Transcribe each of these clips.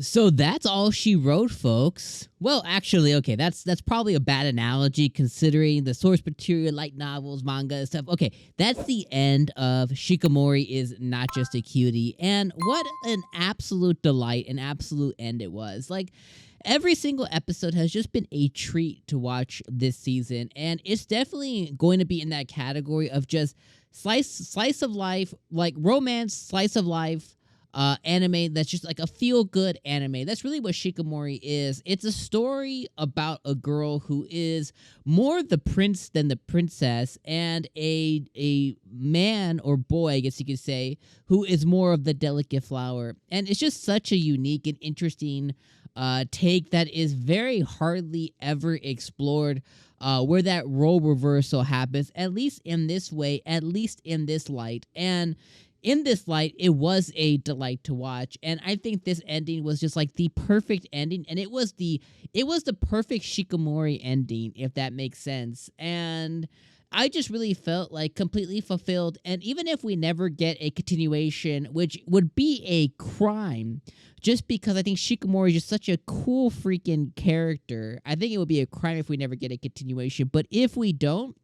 So that's all she wrote, folks. Well, actually, okay, that's probably a bad analogy considering the source material, light novels, manga, and stuff. Okay, that's the end of Shikimori is Not Just a Cutie, and what an absolute delight, an absolute end it was. Like, every single episode has just been a treat to watch this season, and it's definitely going to be in that category of just slice of life, like romance, slice of life anime that's just like a feel-good anime. That's really what Shikimori is. It's a story about a girl who is more the prince than the princess, and a man or boy, I guess you could say, who is more of the delicate flower. And it's just such a unique and interesting take that is very hardly ever explored, where that role reversal happens, at least in this way, at least in this light. And in this light, it was a delight to watch, and I think this ending was just like the perfect ending, and it was the perfect Shikimori ending, if that makes sense. And I just really felt like completely fulfilled. And even if we never get a continuation, which would be a crime, just because I think Shikimori is just such a cool freaking character, I think it would be a crime if we never get a continuation. But if we don't,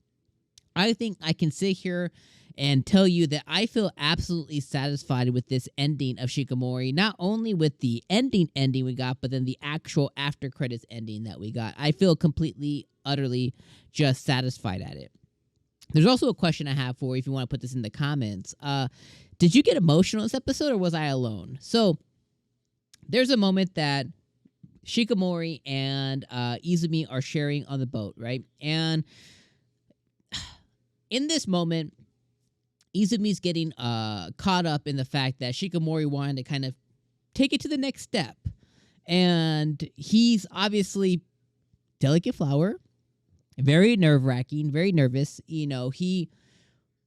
I think I can sit here and tell you that I feel absolutely satisfied with this ending of Shikimori, not only with the ending we got, but then the actual after credits ending that we got. I feel completely, utterly just satisfied at it. There's also a question I have for you if you want to put this in the comments. Did you get emotional in this episode, or was I alone? So there's a moment that Shikimori and 𝐒𝐴ZUMI are sharing on the boat, right? And in this moment, 𝐒𝐴ZUMI's getting caught up in the fact that Shikimori wanted to kind of take it to the next step. And he's obviously delicate flower, very nerve-wracking, very nervous. You know, he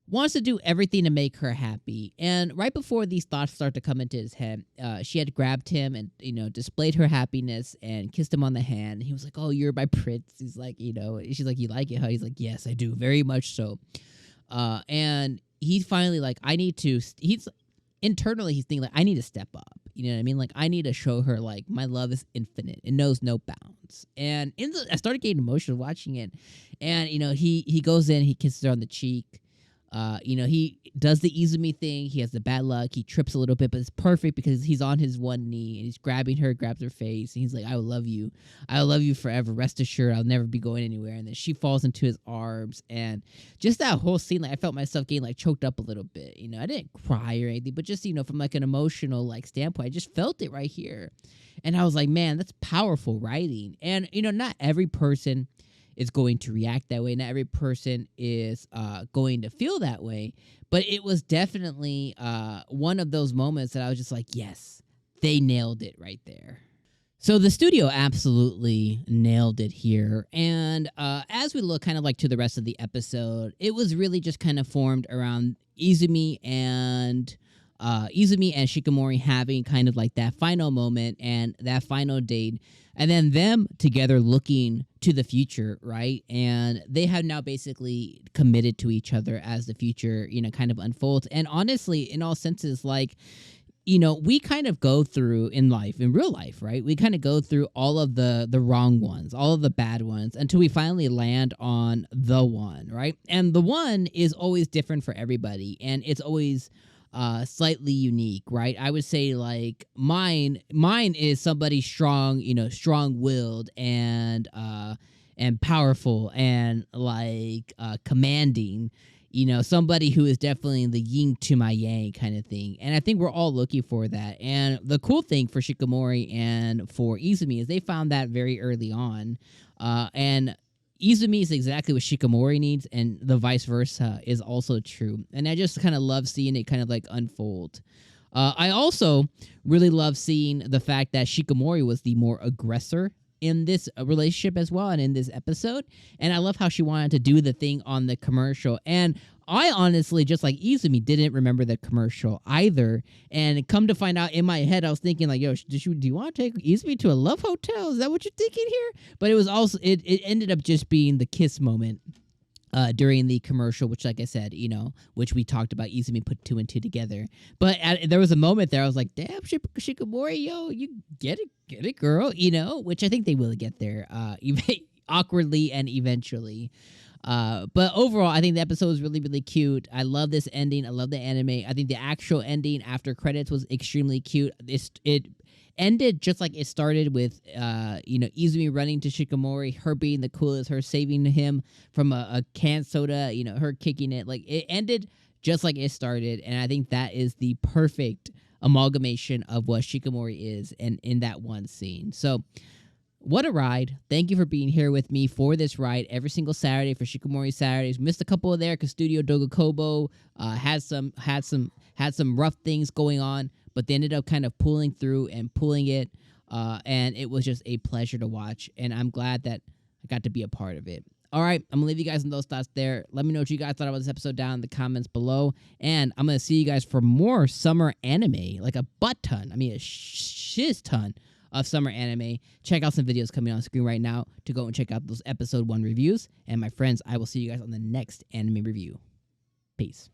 wants to do everything to make her happy. And right before these thoughts start to come into his head, she had grabbed him and, you know, displayed her happiness and kissed him on the hand. He was like, "Oh, you're my prince." He's like, you know, she's like, "You like it, huh?" He's like, "Yes, I do, very much so." And he's finally like, internally he's thinking like, I need to step up. You know what I mean? Like, I need to show her like my love is infinite. It knows no bounds. And I started getting emotional watching it. And, you know, he goes in, he kisses her on the cheek. You know, he does the 𝐒𝐴ZUMI thing. He has the bad luck. He trips a little bit, but it's perfect because he's on his one knee and he's grabbing her, grabs her face, and he's like, "I will love you. I will love you forever. Rest assured, I'll never be going anywhere." And then she falls into his arms, and just that whole scene, like I felt myself getting like choked up a little bit. You know, I didn't cry or anything, but just, you know, from like an emotional like standpoint, I just felt it right here, and I was like, man, that's powerful writing. And you know, not every person is going to react that way. Not every person is going to feel that way. But it was definitely one of those moments that I was just like, yes, they nailed it right there. So the studio absolutely nailed it here. And as we look kind of like to the rest of the episode, it was really just kind of formed around 𝐒𝐴ZUMI and Shikimori having kind of like that final moment and that final date, and then them together looking to the future, right? And they have now basically committed to each other as the future, you know, kind of unfolds. And honestly, in all senses, like, you know, we kind of go through in life, in real life, right? We kind of go through all of the wrong ones, all of the bad ones, until we finally land on the one, right? And the one is always different for everybody, and it's always slightly unique, right? I would say like mine is somebody strong, you know, strong-willed and powerful and like commanding, you know, somebody who is definitely the yin to my yang kind of thing. And I think we're all looking for that. And the cool thing for Shikimori and for 𝐒𝐴ZUMI is they found that very early on. And 𝐒𝐴ZUMI is exactly what Shikimori needs, and the vice versa is also true. And I just kind of love seeing it kind of like unfold. I also really love seeing the fact that Shikimori was the more aggressor in this relationship as well, and in this episode. And I love how she wanted to do the thing on the commercial. And I honestly, just like 𝐒𝐴ZUMI, didn't remember the commercial either. And come to find out, in my head, I was thinking like, yo, do you want to take 𝐒𝐴ZUMI to a love hotel? Is that what you're thinking here? But it was also, it ended up just being the kiss moment. during the commercial, which, like I said, which we talked about, easily put two and two together. But there was a moment there I was like, damn, Shikimori, yo, you get it, girl, which I think they will get there, awkwardly and eventually. But overall, I think the episode was really, really cute. I love this ending. I love the anime. I think the actual ending after credits was extremely cute. It ended just like it started with, Izumi running to Shikimori, her being the coolest, her saving him from a canned soda, her kicking it. Like, it ended just like it started, and I think that is the perfect amalgamation of what Shikimori is, and in that one scene. So, what a ride. Thank you for being here with me for this ride every single Saturday for Shikimori Saturdays. Missed a couple of there because Studio Dogakobo had some rough things going on, but they ended up kind of pulling through and pulling it, and it was just a pleasure to watch, and I'm glad that I got to be a part of it. All right, I'm going to leave you guys in those thoughts there. Let me know what you guys thought about this episode down in the comments below, and I'm going to see you guys for more summer anime, like a butt ton. I mean, a shiz ton of summer anime. Check out some videos coming on screen right now to go and check out those episode 1 reviews. And my friends, I will see you guys on the next anime review. Peace.